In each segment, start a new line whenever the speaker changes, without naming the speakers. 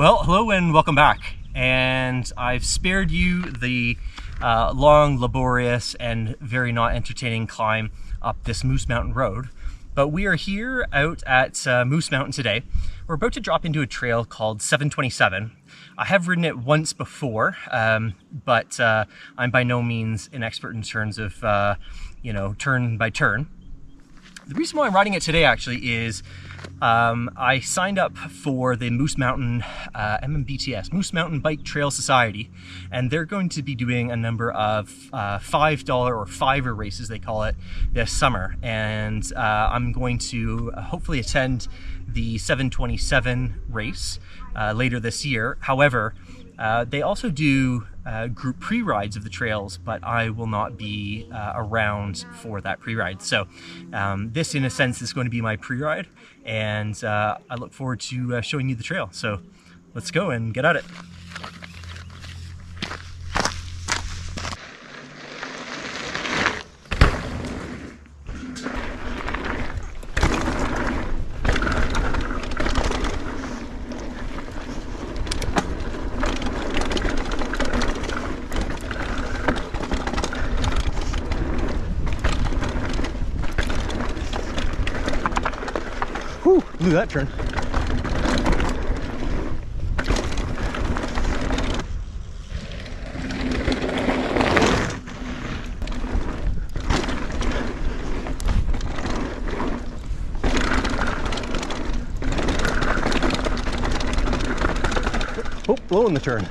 Well, hello and welcome back. And I've spared you the long, laborious, and very not entertaining climb up this Moose Mountain Road. But we are here out at Moose Mountain today. We're about to drop into a trail called 727. I have ridden it once before, but I'm by no means an expert in terms of, turn by turn. The reason why I'm riding it today actually is I signed up for the Moose Mountain MMBTS, Moose Mountain Bike Trail Society, and they're going to be doing a number of $5 or fiver races, they call it, this summer. And I'm going to hopefully attend the 727 race later this year. However, they also do group pre-rides of the trails, but I will not be around for that pre-ride. So this, in a sense, is going to be my pre-ride, and I look forward to showing you the trail. So let's go and get at it. Whew, blew that turn. Oh, blowing the turn.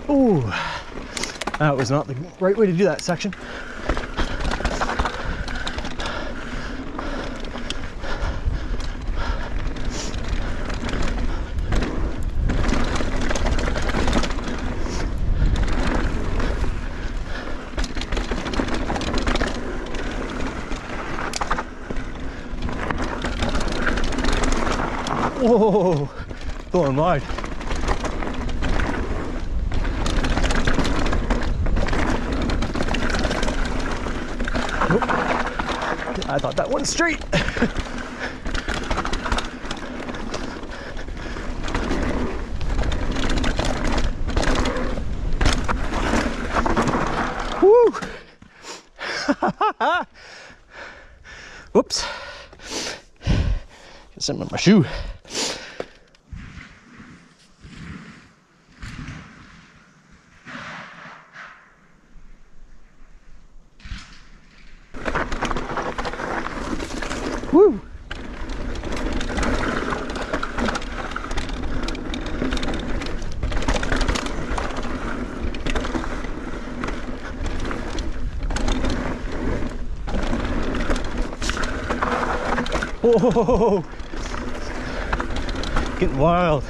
Ooh, that was not the right way to do that section. Whoa, going wide. I thought that one straight. Woo! Whoops. Get something in my shoe. Woo! Whoa! Getting wild.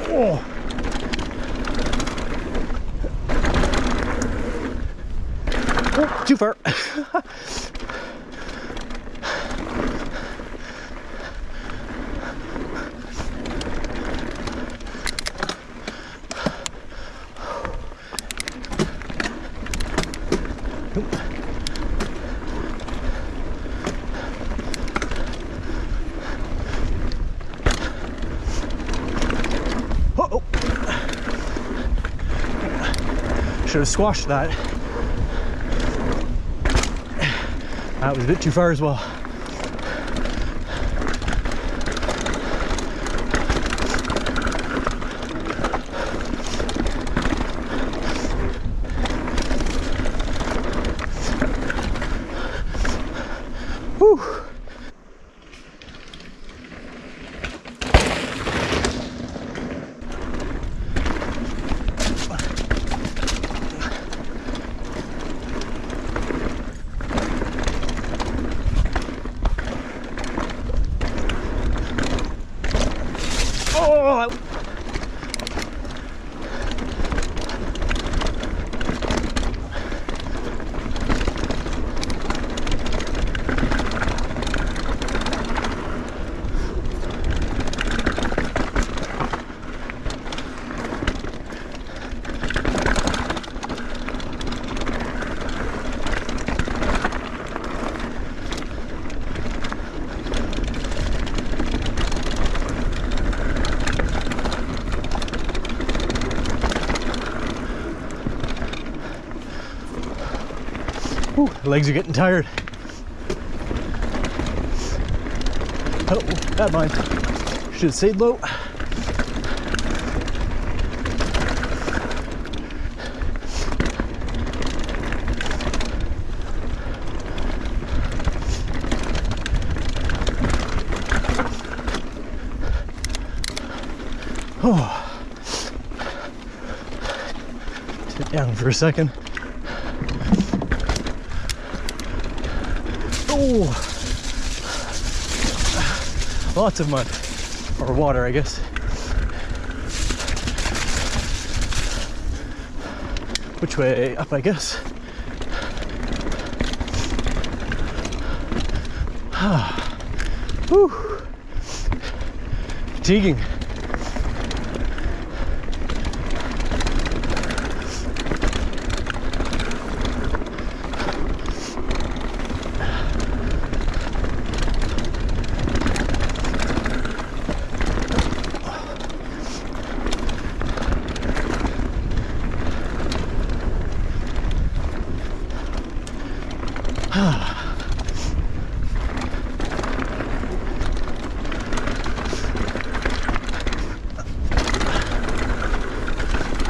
Oh! Oh, too far. Oh, oh. Should have squashed that. That was a bit too far as well. Whew.
Legs are getting tired. Oh, bad mine. Should have stayed low. Oh. Sit down for a second. Oh. Lots of mud, or water, I guess. Which way? Up, I guess. Whew. Fatiguing.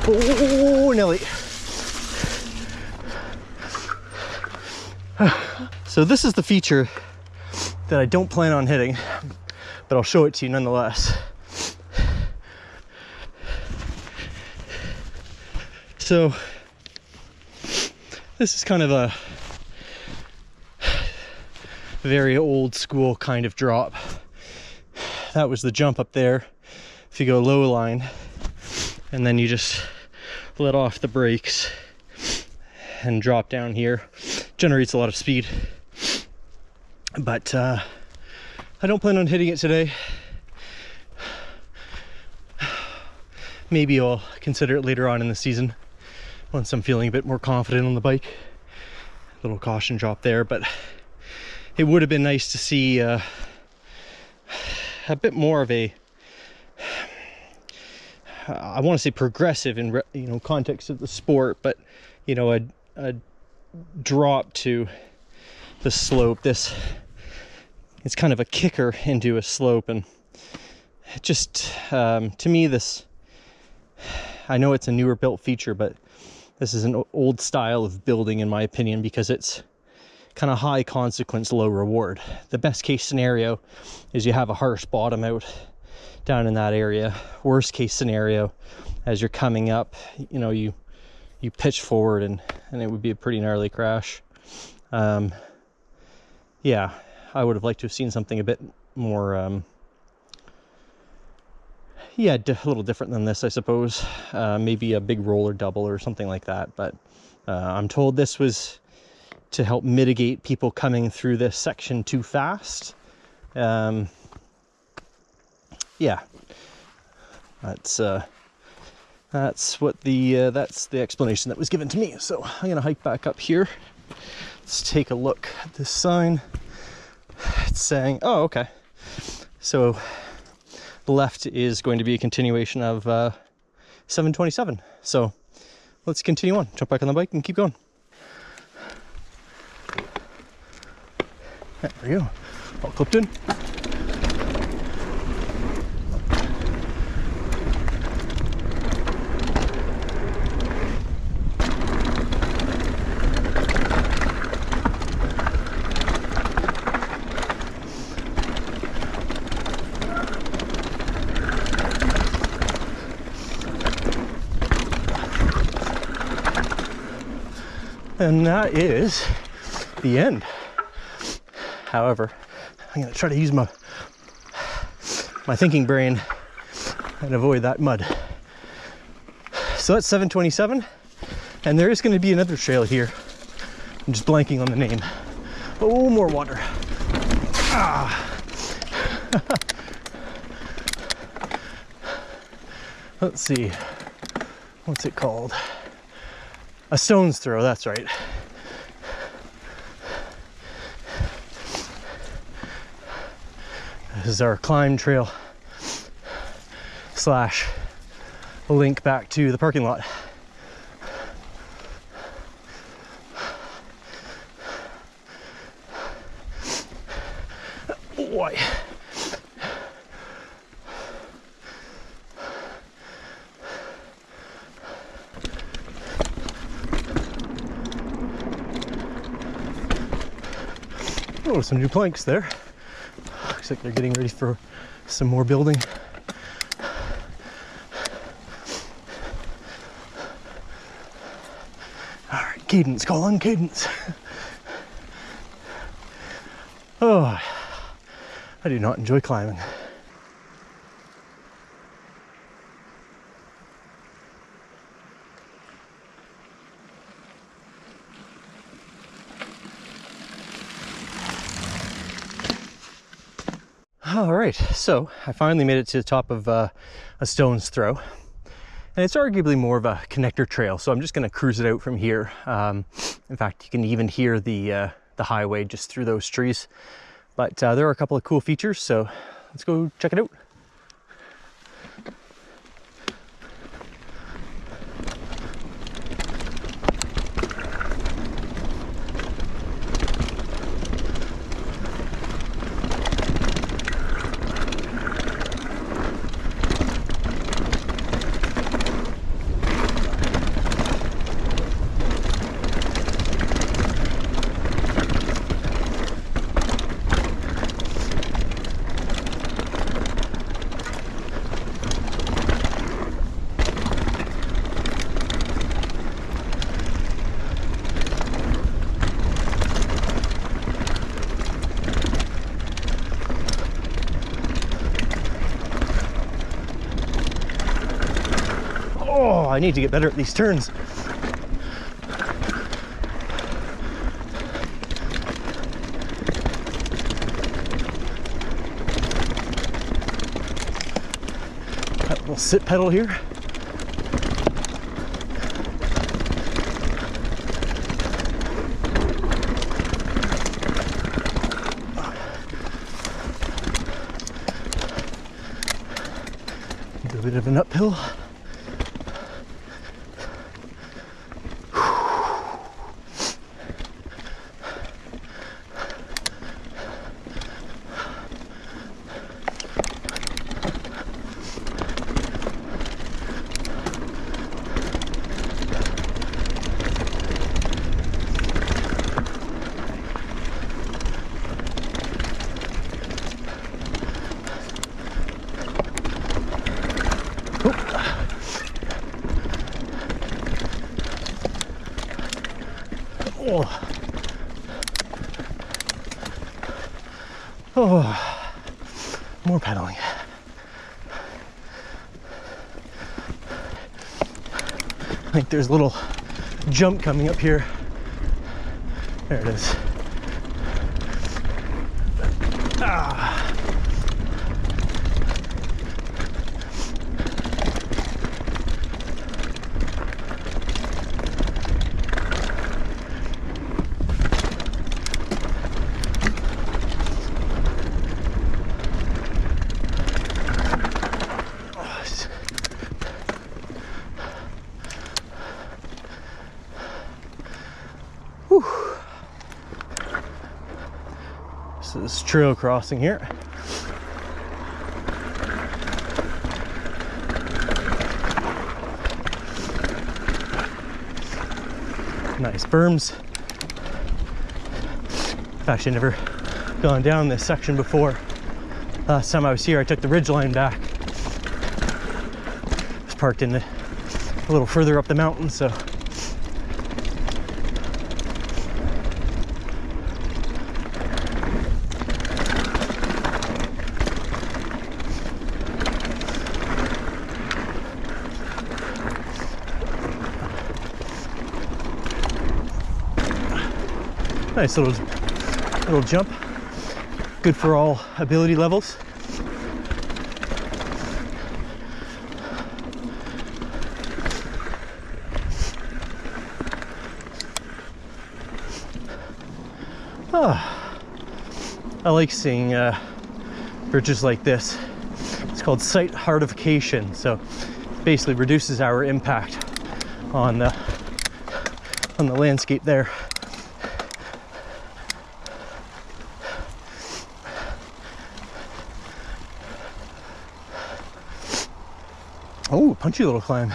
Oh, Nelly. So this is the feature that I don't plan on hitting, but I'll show it to you nonetheless. So this is kind of a very old school kind of drop. That was the jump up there. If you go low line, and then you just let off the brakes and drop down here, generates a lot of speed. But I don't plan on hitting it today. Maybe I'll consider it later on in the season once I'm feeling a bit more confident on the bike. Little caution drop there, but it would have been nice to see a bit more of a, I want to say progressive in context of the sport, but a drop to the slope. This it's kind of a kicker into a slope, and it just to me, this, I know it's a newer built feature, but this is an old style of building in my opinion, because it's kind of high consequence, low reward. The best case scenario is you have a harsh bottom out down in that area. Worst case scenario, as you're coming up, you pitch forward and it would be a pretty gnarly crash. Yeah, I would have liked to have seen something a bit more a little different than this, I suppose. Maybe a big roller double or something like that, but I'm told this was to help mitigate people coming through this section too fast. Yeah, that's what that's the explanation that was given to me. So I'm gonna hike back up here. Let's take a look at this sign. It's saying, oh, okay, so left is going to be a continuation of 727. So let's continue on, jump back on the bike and keep going. There we go, all clipped in. And that is the end. However, I'm going to try to use my thinking brain and avoid that mud. So that's 727, and there is going to be another trail here. I'm just blanking on the name. Oh, more water. Let's see, what's it called? A stone's throw, that's right. This is our climb trail slash link back to the parking lot. Boy. Oh, some new planks there. Looks like they're getting ready for some more building. All right, cadence, Colin, cadence. Oh, I do not enjoy climbing. All right, so I finally made it to the top of a stone's throw, and it's arguably more of a connector trail, so I'm just going to cruise it out from here. In fact, you can even hear the highway just through those trees, but there are a couple of cool features, so let's go check it out. Oh, I need to get better at these turns. That little sit pedal here. Do a bit of an uphill. Oh. Oh, more pedaling. I think there's a little jump coming up here. There it is. Ah. So this trail crossing here. Nice berms. I've actually never gone down this section before. Last time I was here, I took the ridgeline back. I was parked in a little further up the mountain, so. Nice little jump. Good for all ability levels. I like seeing bridges like this. It's called site hardification, so it basically reduces our impact on the landscape there. Oh, punchy little climb.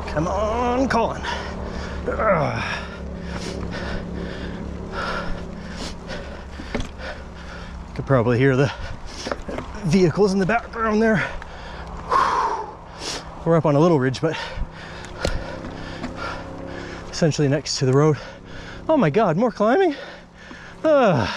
Come on, Colin. Ugh. Could probably hear the vehicles in the background there. We're up on a little ridge, but essentially next to the road. Oh my God, more climbing? Ugh.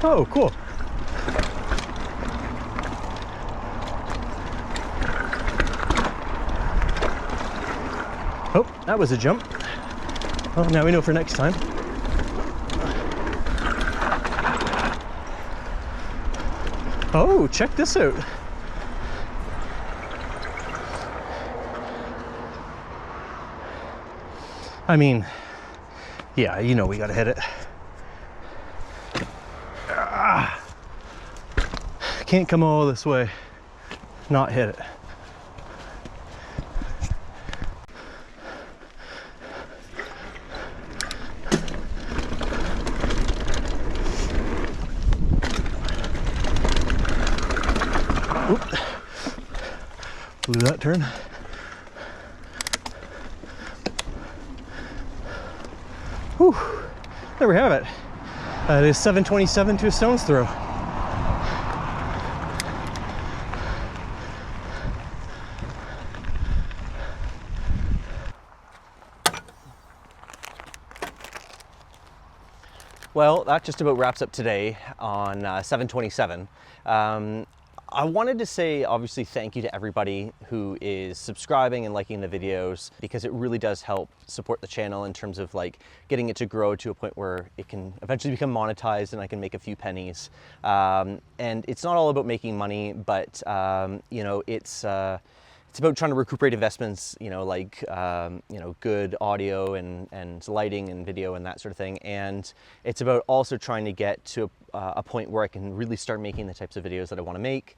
Oh, cool. Oh, that was a jump. Well, now we know for next time. Oh, check this out. I mean, yeah, you know we gotta hit it. Can't come all this way, not hit it. Oop. Blew that turn. Whew. There we have it. It is 7:27 to a stone's throw. Well, that just about wraps up today on 7/27. I wanted to say, obviously, thank you to everybody who is subscribing and liking the videos, because it really does help support the channel in terms of like getting it to grow to a point where it can eventually become monetized and I can make a few pennies. And it's not all about making money, but you know, it's about trying to recuperate investments, you know, like, you know, good audio and lighting and video and that sort of thing. And it's about also trying to get to a point where I can really start making the types of videos that I want to make,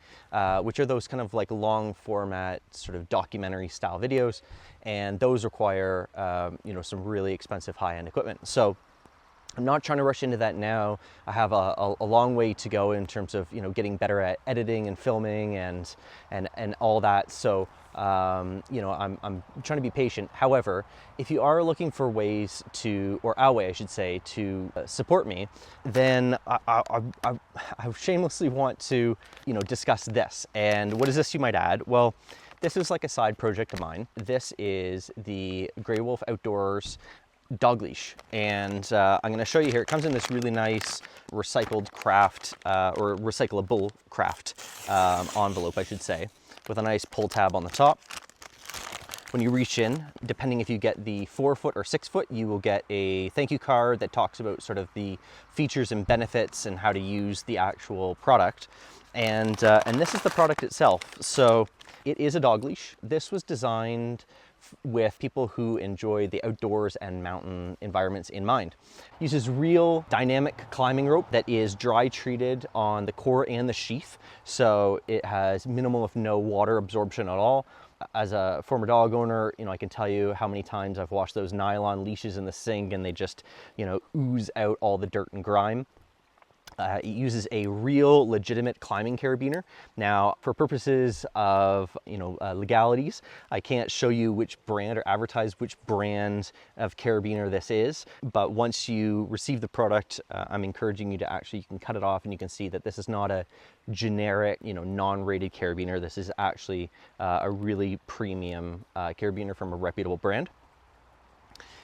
which are those kind of like long format, sort of documentary style videos. And those require, you know, some really expensive high-end equipment. So I'm not trying to rush into that now. I have a long way to go in terms of, you know, getting better at editing and filming and all that. So, you know, I'm trying to be patient. However, if you are looking for ways to, or a way I should say, to support me, then I shamelessly want to, you know, discuss this. And what is this, you might add? Well, this is like a side project of mine. This is the Grey Wolf Outdoors dog leash, and I'm going to show you here. It comes in this really nice recycled craft or recyclable craft envelope, I should say, with a nice pull tab on the top. When you reach in, depending if you get the 4-foot or 6-foot, you will get a thank you card that talks about sort of the features and benefits and how to use the actual product. And this is the product itself. So it is a dog leash. This was designed with people who enjoy the outdoors and mountain environments in mind. It uses real dynamic climbing rope that is dry treated on the core and the sheath, so it has minimal if no water absorption at all. As a former dog owner, you know, I can tell you how many times I've washed those nylon leashes in the sink and they just, you know, ooze out all the dirt and grime. It uses a real legitimate climbing carabiner. Now, for purposes of, you know, legalities, I can't show you which brand or advertise which brand of carabiner this is, but once you receive the product, I'm encouraging you to actually, you can cut it off and you can see that this is not a generic, you know, non-rated carabiner. This is actually a really premium carabiner from a reputable brand.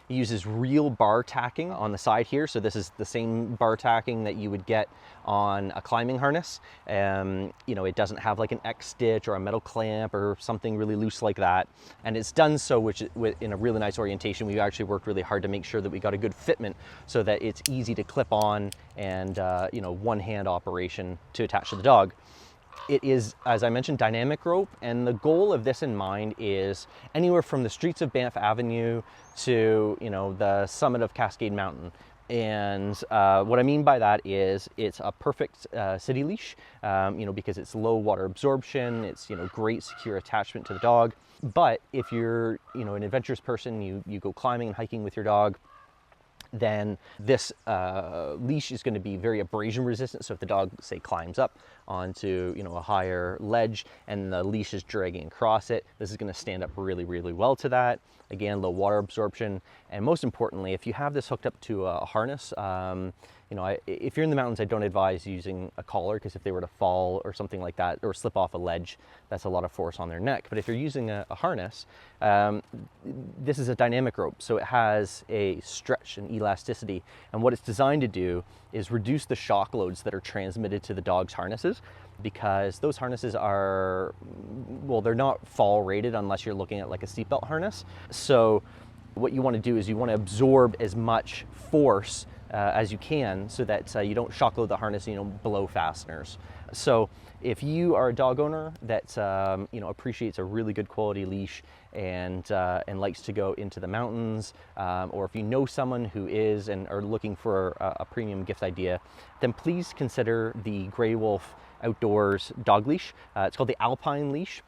It uses real bar tacking on the side here. So this is the same bar tacking that you would get on a climbing harness. You know, it doesn't have like an X stitch or a metal clamp or something really loose like that. And it's done so in a really nice orientation. We actually worked really hard to make sure that we got a good fitment so that it's easy to clip on and, you know, one-hand operation to attach to the dog. It is, as I mentioned, dynamic rope, and the goal of this in mind is anywhere from the streets of Banff Avenue to, you know, the summit of Cascade Mountain. And what I mean by that is it's a perfect city leash, you know, because it's low water absorption, it's, you know, great secure attachment to the dog. But if you're, you know, an adventurous person, you go climbing and hiking with your dog, then this leash is going to be very abrasion resistant. So if the dog, say, climbs up onto, you know, a higher ledge and the leash is dragging across it, this is going to stand up really, really well to that. Again, low water absorption. And most importantly, if you have this hooked up to a harness, you know, if you're in the mountains, I don't advise using a collar, because if they were to fall or something like that, or slip off a ledge, that's a lot of force on their neck. But if you're using a harness, this is a dynamic rope, so it has a stretch and elasticity. And what it's designed to do is reduce the shock loads that are transmitted to the dog's harnesses, because those harnesses are, well, they're not fall rated unless you're looking at like a seatbelt harness. So what you want to do is you want to absorb as much force as you can, so that you don't shock load the harness and you don't blow fasteners. So if you are a dog owner that you know, appreciates a really good quality leash and likes to go into the mountains, or if you know someone who is and are looking for a premium gift idea, then please consider the Grey Wolf Outdoors dog leash. It's called the Alpine leash.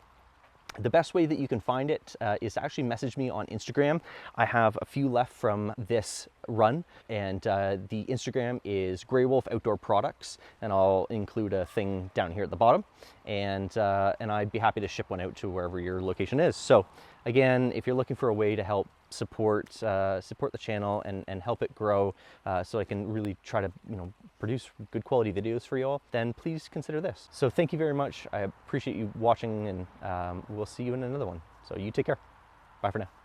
The best way that you can find it is to actually message me on Instagram. I have a few left from this run, and the Instagram is Grey Wolf Outdoor Products, and I'll include a thing down here at the bottom, and I'd be happy to ship one out to wherever your location is. So again, if you're looking for a way to help support the channel and help it grow, so I can really try to, you know, produce good quality videos for you all, then please consider this. So thank you very much. I appreciate you watching, and we'll see you in another one. So you take care. Bye for now.